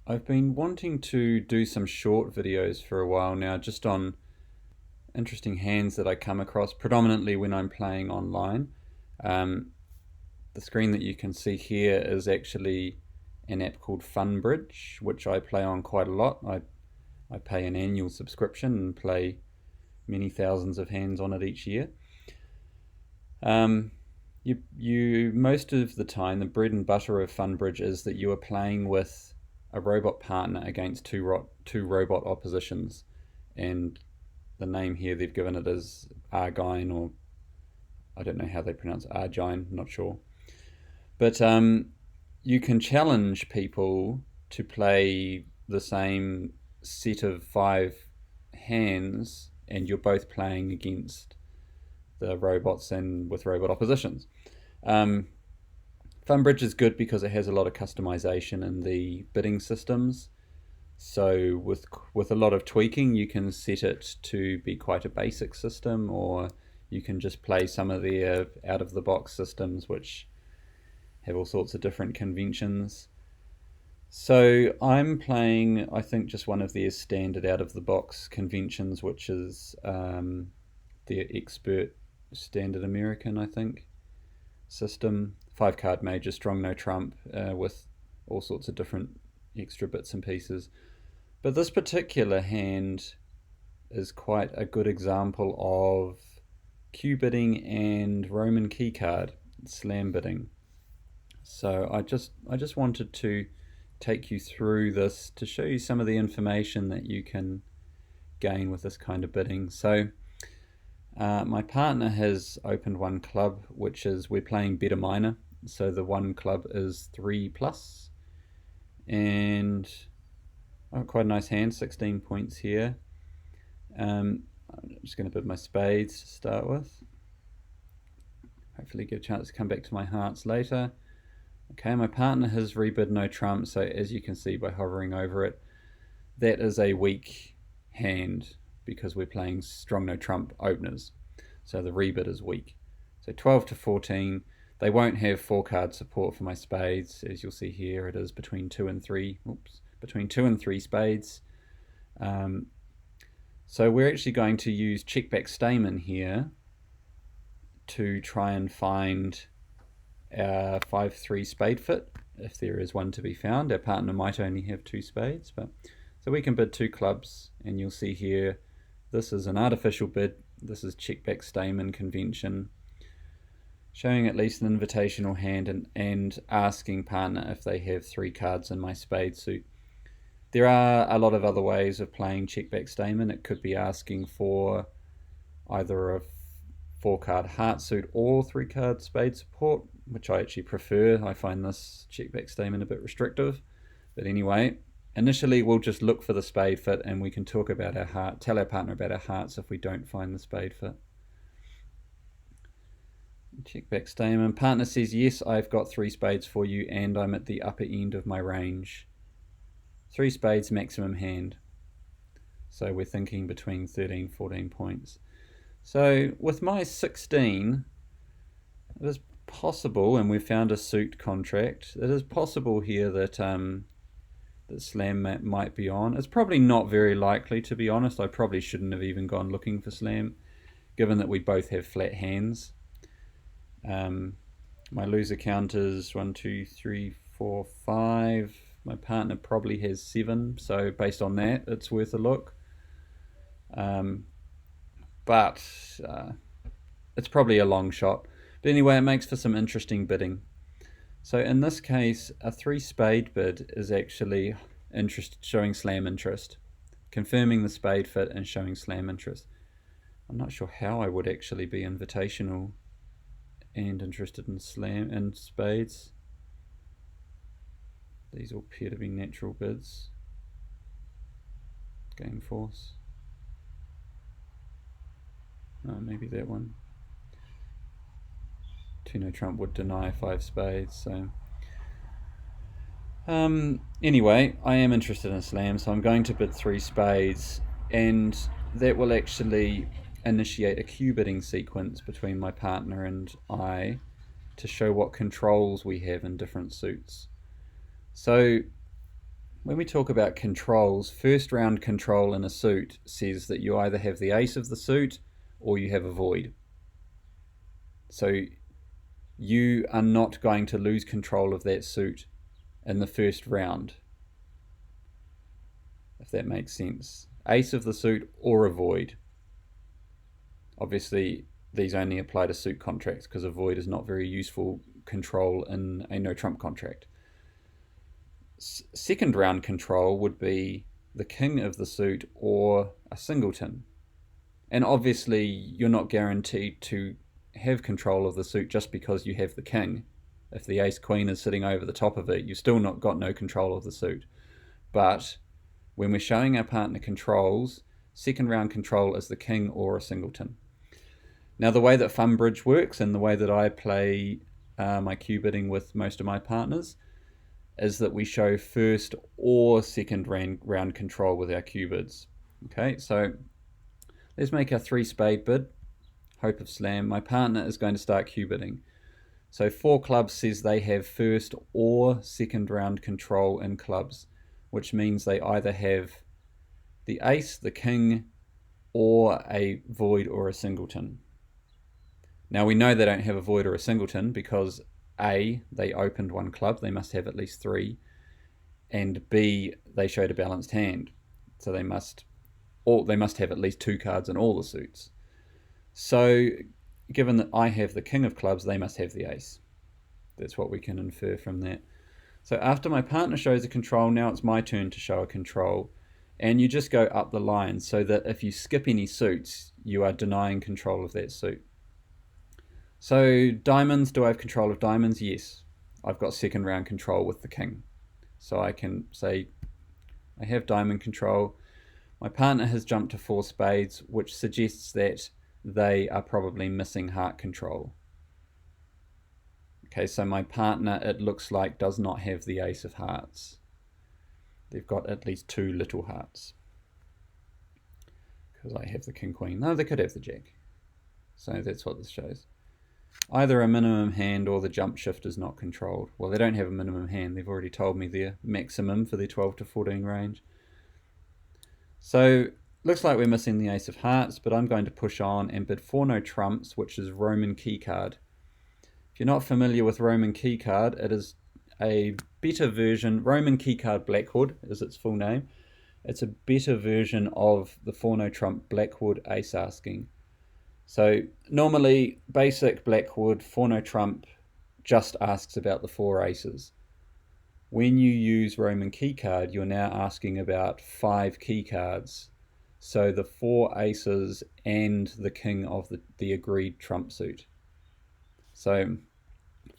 I've been wanting to do some short videos for a while now, just on interesting hands that I come across, predominantly when I'm playing online. Um, the screen that you can see here is actually an app called FunBridge, which I play on quite a lot. I pay an annual subscription and play many thousands of hands on it each year. Um, you most of the time, the bread and butter of FunBridge is that you are playing with a robot partner against two robot oppositions, and the name here they've given it is Argine, or I don't know how they pronounce Argine, not sure. But you can challenge people to play the same set of five hands, and you're both playing against the robots and with robot oppositions. Um, Funbridge is good because it has a lot of customization in the bidding systems. So with a lot of tweaking, you can set it to be quite a basic system, or you can just play some of their out of the box systems, which have all sorts of different conventions. So I'm playing, I think, just one of their standard out of the box conventions, which is their expert standard American, I think, system. 5 card major, strong no trump, with all sorts of different extra bits and pieces. But this particular hand is quite a good example of Q bidding and Roman keycard slam bidding. So I just wanted to take you through this to show you some of the information that you can gain with this kind of bidding. So my partner has opened one club, which is we're playing better minor. So the one club is 3 plus, and quite a nice hand, 16 points here. I'm just going to bid my spades to start with. Hopefully get a chance to come back to my hearts later. Okay, my partner has rebid no trump, so as you can see by hovering over it, that is a weak hand because we're playing strong no trump openers. So the rebid is weak. So 12 to 14. They won't have 4 card support for my spades. As you'll see here, it is between 2 and 3. Between 2 and 3 spades. So we're actually going to use check back stamen here to try and find our 5-3 spade fit, if there is one to be found. Our partner might only have 2 spades, but so we can bid 2 clubs, and you'll see here this is an artificial bid. This is check back stamen convention, showing at least an invitational hand and asking partner if they have 3 cards in my spade suit. There are a lot of other ways of playing check back stamen. It could be asking for either a 4-card heart suit or 3-card spade support, which I actually prefer. I find this check back statement a bit restrictive. But anyway, initially we'll just look for the spade fit, and we can talk about our heart, tell our partner about our hearts if we don't find the spade fit. Check back statement. Partner says, yes, I've got 3 spades for you and I'm at the upper end of my range. 3 spades maximum hand. So we're thinking between 13, 14 points. So with my 16, it is possible, and we've found a suit contract, it is possible here that that slam might be on. It's probably not very likely, to be honest. I probably shouldn't have even gone looking for slam, given that we both have flat hands. My loser count is 1, 2, 3, 4, 5. My partner probably has 7, so based on that, it's worth a look. But it's probably a long shot. But anyway, it makes for some interesting bidding. So in this case, a 3 spade bid is actually showing slam interest, confirming the spade fit and showing slam interest. I'm not sure how I would actually be invitational and interested in slam and spades. These all appear to be natural bids. Game force. Oh, maybe that one. 2 no trump would deny 5 spades, so anyway, I am interested in slam, so I'm going to bid 3 spades, and that will actually initiate a Q bidding sequence between my partner and I to show what controls we have in different suits. So when we talk about controls, first round control in a suit says that you either have the ace of the suit or you have a void. So you are not going to lose control of that suit in the first round, if that makes sense. Ace of the suit or a void. Obviously, these only apply to suit contracts because a void is not very useful control in a no trump contract. Second round control would be the king of the suit or a singleton. And obviously, you're not guaranteed to have control of the suit just because you have the king. If the ace queen is sitting over the top of it, you've still not got no control of the suit. But when we're showing our partner controls, second round control is the king or a singleton. Now, the way that Fun Bridge works and the way that I play my cue bidding with most of my partners is that we show first or second round control with our cue bids. Okay, so let's make our 3 spade bid, hope of slam. My partner is going to start cue bidding. So 4 clubs says they have first or second round control in clubs, which means they either have the ace, the king, or a void or a singleton. Now we know they don't have a void or a singleton because A, they opened 1 club, they must have at least 3, and B, they showed a balanced hand, so they must have at least 2 cards in all the suits. So given that I have the king of clubs, they must have the ace. That's what we can infer from that. So after my partner shows a control, now it's my turn to show a control, and you just go up the line so that if you skip any suits, you are denying control of that suit. So diamonds, do I have control of diamonds? Yes. I've got second round control with the king. So I can say I have diamond control. My partner has jumped to 4 spades, which suggests that they are probably missing heart control. Okay, so my partner, it looks like, does not have the ace of hearts. They've got at least 2 little hearts. Because I have the king queen. No, they could have the jack. So that's what this shows. Either a minimum hand or the jump shift is not controlled. Well, they don't have a minimum hand. They've already told me their maximum for their 12 to 14 range. So looks like we're missing the ace of hearts, but I'm going to push on and bid 4 no trumps, which is Roman Keycard. If you're not familiar with Roman Keycard, it is a better version. Roman Keycard Blackwood is its full name. It's a better version of the 4 no trump Blackwood ace asking. So normally basic Blackwood 4 no trump just asks about the 4 aces. When you use Roman Keycard, you're now asking about 5 keycards. So the 4 aces and the king of the agreed trump suit. So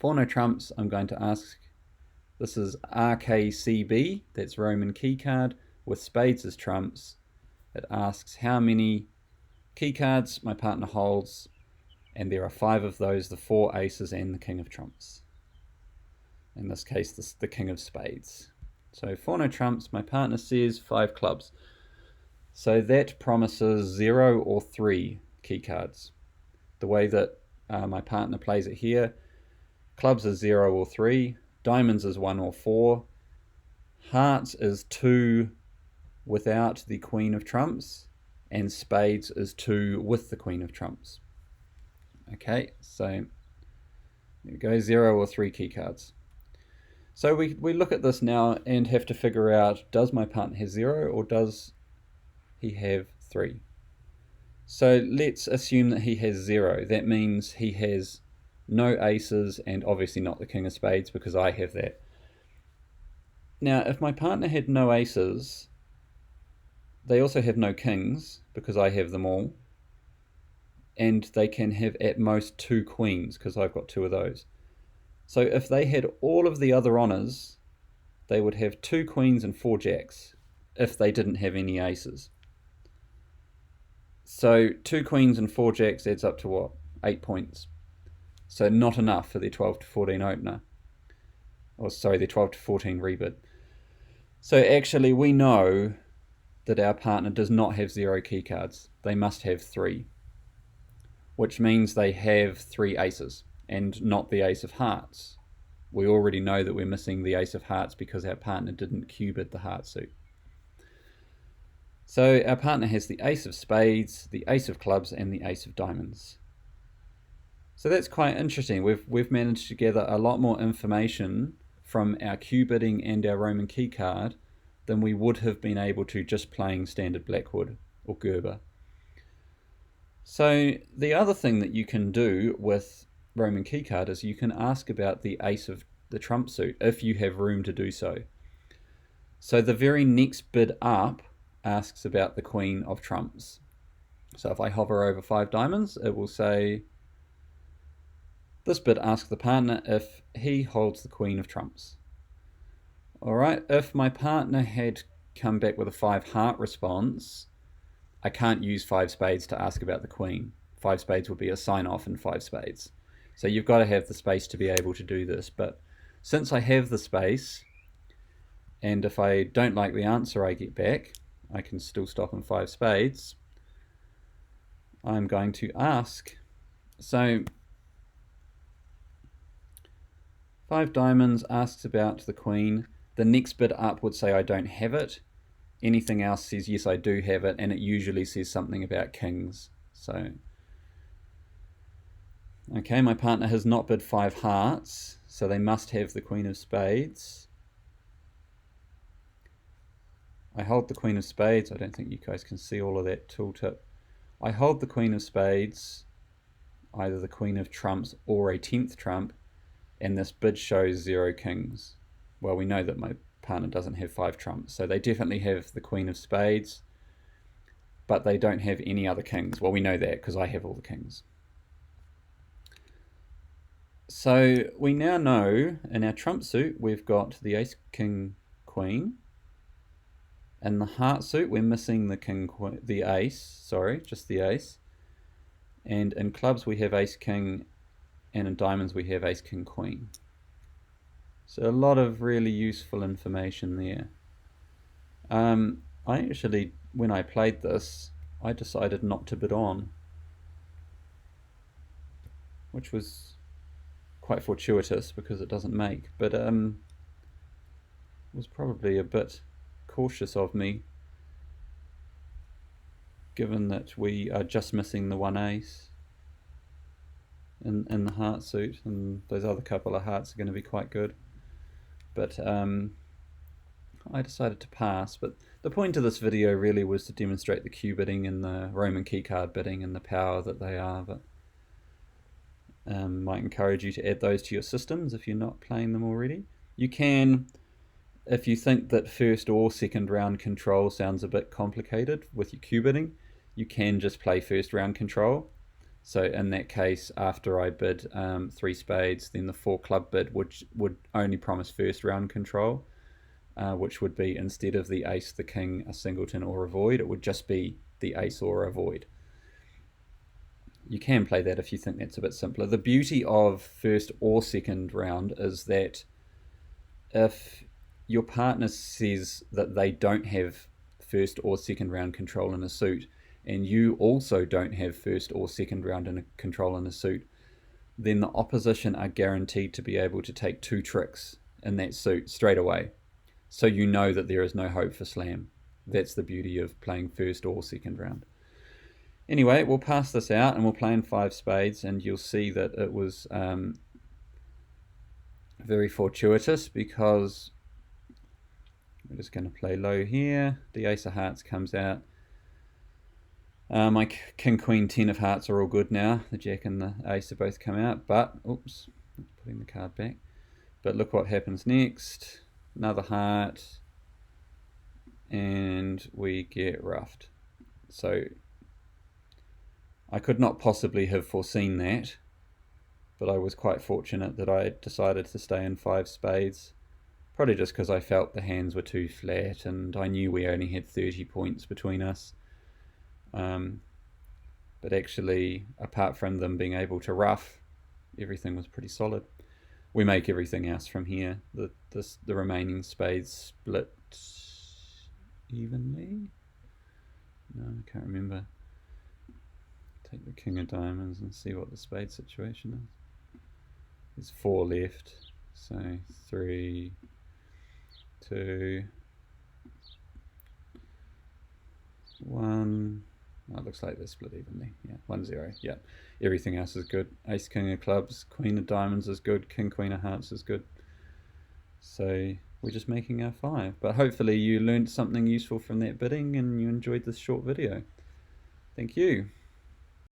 4 no trumps, I'm going to ask, this is RKCB, that's Roman Keycard, with spades as trumps. It asks how many keycards my partner holds, and there are 5 of those, the 4 aces and the king of trumps. In this case, the king of spades. So 4 no trumps, my partner says 5 clubs. So that promises 0 or 3 keycards. The way that my partner plays it here, clubs is 0 or 3, diamonds is 1 or 4, hearts is 2 without the queen of trumps, and spades is 2 with the queen of trumps. Okay, so there we go, 0 or 3 keycards. So we look at this now and have to figure out, does my partner have 0 or does he have 3? So let's assume that he has 0. That means he has no aces and obviously not the king of spades because I have that. Now if my partner had no aces, they also have no kings because I have them all, and they can have at most 2 queens because I've got 2 of those. So if they had all of the other honours, they would have 2 queens and 4 jacks if they didn't have any aces. So 2 queens and 4 jacks adds up to what? 8 points. So not enough for their 12 to 14 opener. Or sorry, their 12 to 14 rebid. So actually we know that our partner does not have 0 keycards. They must have 3. Which means they have 3 aces and not the ace of hearts. We already know that we're missing the ace of hearts because our partner didn't cue-bid the heart suit. So our partner has the ace of spades, the ace of clubs, and the ace of diamonds. So that's quite interesting. We've managed to gather a lot more information from our cue bidding and our Roman key card than we would have been able to just playing standard Blackwood or Gerber. So the other thing that you can do with Roman key card is you can ask about the ace of the trump suit if you have room to do so. So the very next bid up asks about the queen of trumps. So if I hover over 5 diamonds, it will say, this bid asks the partner if he holds the queen of trumps. Alright, if my partner had come back with a 5 heart response, I can't use 5 spades to ask about the queen. 5 spades would be a sign off in 5 spades. So you've got to have the space to be able to do this. But since I have the space, and if I don't like the answer I get back, I can still stop in 5 spades. I'm going to ask. So 5 diamonds asks about the queen. The next bid up would say I don't have it. Anything else says yes, I do have it, and it usually says something about kings. So okay, my partner has not bid 5 hearts, so they must have the queen of spades. I hold the queen of spades. I don't think you guys can see all of that tooltip. I hold the queen of spades, either the queen of trumps or a 10th trump, and this bid shows 0 kings. Well, we know that my partner doesn't have 5 trumps, so they definitely have the queen of spades, but they don't have any other kings. Well, we know that because I have all the kings. So we now know in our trump suit we've got the ace, king, queen. In the heart suit we're missing the king, queen, the ace, sorry, just the ace. And in clubs we have ace, king, and in diamonds we have ace, king, queen. So a lot of really useful information there. I actually, when I played this, I decided not to bid on, which was quite fortuitous because it doesn't make, but was probably a bit cautious of me, given that we are just missing the 1 ace in the heart suit, and those other couple of hearts are going to be quite good. But I decided to pass. But the point of this video really was to demonstrate the cue bidding and the Roman keycard bidding and the power that they are. But might encourage you to add those to your systems if you're not playing them already. You can, if you think that first or second round control sounds a bit complicated with your cue bidding, you can just play first round control. So in that case, after I bid 3 spades, then the 4 club bid would only promise first round control, which would be, instead of the ace, the king, a singleton, or a void, it would just be the ace or a void. You can play that if you think that's a bit simpler. The beauty of first or second round is that if your partner says that they don't have first or second round control in a suit, and you also don't have first or second round control in a suit, then the opposition are guaranteed to be able to take 2 tricks in that suit straight away. So you know that there is no hope for slam. That's the beauty of playing first or second round. Anyway, we'll pass this out and we'll play in 5 spades, and you'll see that it was very fortuitous, because we're just going to play low here. The ace of hearts comes out. My king, queen, 10 of hearts are all good now. The jack and the ace have both come out, but, oops, putting the card back. But look what happens next. Another heart, and we get roughed. So I could not possibly have foreseen that, but I was quite fortunate that I decided to stay in 5 spades, probably just because I felt the hands were too flat and I knew we only had 30 points between us. But actually, apart from them being able to rough, everything was pretty solid. We make everything else from here. The remaining spades split evenly. No, I can't remember. Take the king of diamonds and see what the spade situation is. There's 4 left. So 3, 2, 1. Oh, it looks like they're split evenly. Yeah, 1, 0. Yeah, everything else is good. Ace, king of clubs, queen of diamonds is good, king, queen of hearts is good. So we're just making our 5. But hopefully you learned something useful from that bidding and you enjoyed this short video. Thank you.